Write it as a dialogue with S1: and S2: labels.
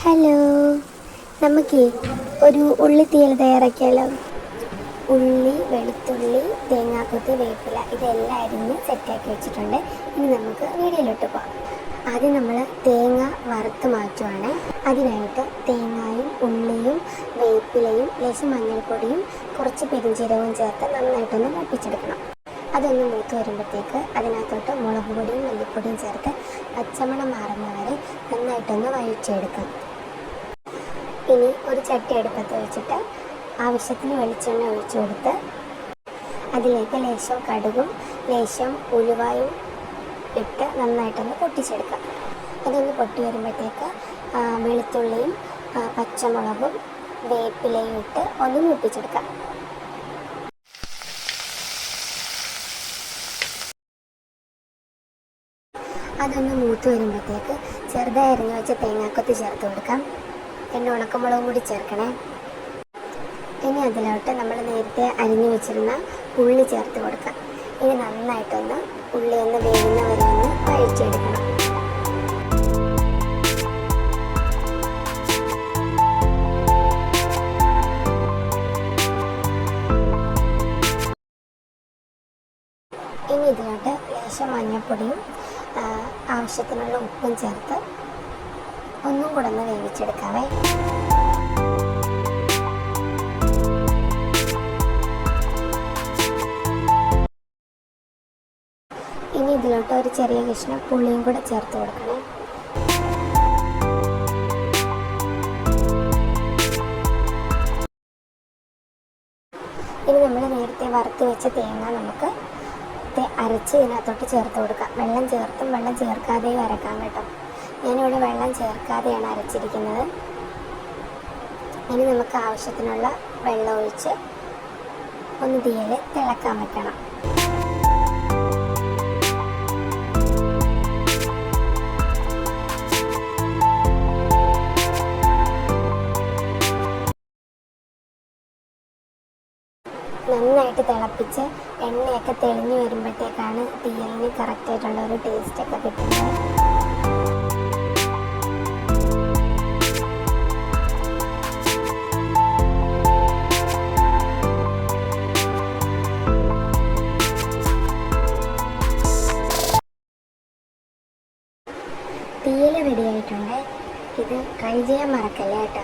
S1: Hello, നമുക്ക് ഒരു ഉള്ളിത്തീയൽ തയ്യാറാക്കിയാലോ. ഉള്ളി, വെളുത്തുള്ളി, തേങ്ങാക്കൊത്ത്, വേപ്പില ഇതെല്ലാം അരിഞ്ഞ് സെറ്റാക്കി വെച്ചിട്ടുണ്ട്. ഇനി നമുക്ക് വീഡിയോയിലോട്ട് പോകാം. ആദ്യം നമ്മൾ തേങ്ങ വറുത്ത് മാറ്റുവാണ്. അതിനായിട്ട് തേങ്ങയും ഉള്ളിയും വേപ്പിലയും ലേശം മഞ്ഞൾപ്പൊടിയും കുറച്ച് പെരുംജീരകവും ചേർത്ത് നന്നായിട്ടൊന്ന് മൂപ്പിച്ചെടുക്കണം. അതൊന്ന് മൂത്ത് വരുമ്പോഴത്തേക്ക് അതിനകത്തോട്ട് മുളക് പൊടിയും മല്ലിപ്പൊടിയും ചേർത്ത് പച്ചമണം മാറുന്നവരെ നന്നായിട്ടൊന്ന് വഴിച്ചെടുക്കാം. ഇനി ഒരു ചട്ടി അടുപ്പത്ത് വെച്ചിട്ട് ആവശ്യത്തിന് വെളിച്ചെണ്ണ ഒഴിച്ചു കൊടുത്ത് അതിലേക്ക് ലേശം കടുകും ലേശം ഉലുവായും ഇട്ട് നന്നായിട്ടൊന്ന് പൊട്ടിച്ചെടുക്കാം. അതൊന്ന് പൊട്ടി വരുമ്പോഴത്തേക്ക് വെളുത്തുള്ളിയും പച്ചമുളകും വേപ്പിലയും ഇട്ട് ഒന്ന് മൂപ്പിച്ചെടുക്കാം. അതൊന്ന് മൂത്ത് വരുമ്പോഴത്തേക്ക് ചെറുതായി അരിഞ്ഞു വെച്ച തേങ്ങാക്കൊത്ത് ചേർത്ത് കൊടുക്കാം. 2 ഉണക്കമുളകും കൂടി ചേർക്കണേ. ഇനി അതിലോട്ട് നമ്മൾ നേരത്തെ അരിഞ്ഞു വെച്ചിരുന്ന ഉള്ളി ചേർത്ത് കൊടുക്കാം. ഇനി നന്നായിട്ടൊന്ന് ഉള്ളി ഒന്ന് വേവുന്ന വരെ ഒന്ന് വഴിച്ചെടുക്കണം. ഇനി ഇതിലോട്ട് ലേശം മഞ്ഞൾപ്പൊടിയും ആവശ്യത്തിനുള്ള ഉപ്പും ചേർത്ത് ഒന്നും കൂടെ ഒന്ന് വേവിച്ചെടുക്കാവേ. ഇനി ഇതിലോട്ട് ഒരു ചെറിയ കഷ്ണം പുളിയും കൂടെ ചേർത്ത് കൊടുക്കണേ. ഇനി നമ്മൾ നേരത്തെ വറുത്ത് വെച്ച തേങ്ങ നമുക്ക് അരച്ച് ഇതിനകത്തോട്ട് ചേർത്ത് കൊടുക്കാം. വെള്ളം ചേർത്തും വെള്ളം ചേർക്കാതെയും അരക്കാം കേട്ടോ. ഞാനിവിടെ വെള്ളം ചേർക്കാതെയാണ് അരച്ചിരിക്കുന്നത്. ഇനി നമുക്ക് ആവശ്യത്തിനുള്ള വെള്ളം ഒഴിച്ച് ഒന്ന് തീയിൽ തിളക്കാൻ വെക്കണം. നന്നായിട്ട് തിളപ്പിച്ച് എണ്ണയൊക്കെ തെളിഞ്ഞു വരുമ്പോഴത്തേക്കാണ് തീയലിന് കറക്റ്റായിട്ടുള്ള ഒരു ടേസ്റ്റൊക്കെ കിട്ടുന്നത്. തീയൽ റെഡി ആയിട്ടുണ്ട്. ഇത് ട്രൈ ചെയ്യാൻ മറക്കല്ലേ കേട്ടോ.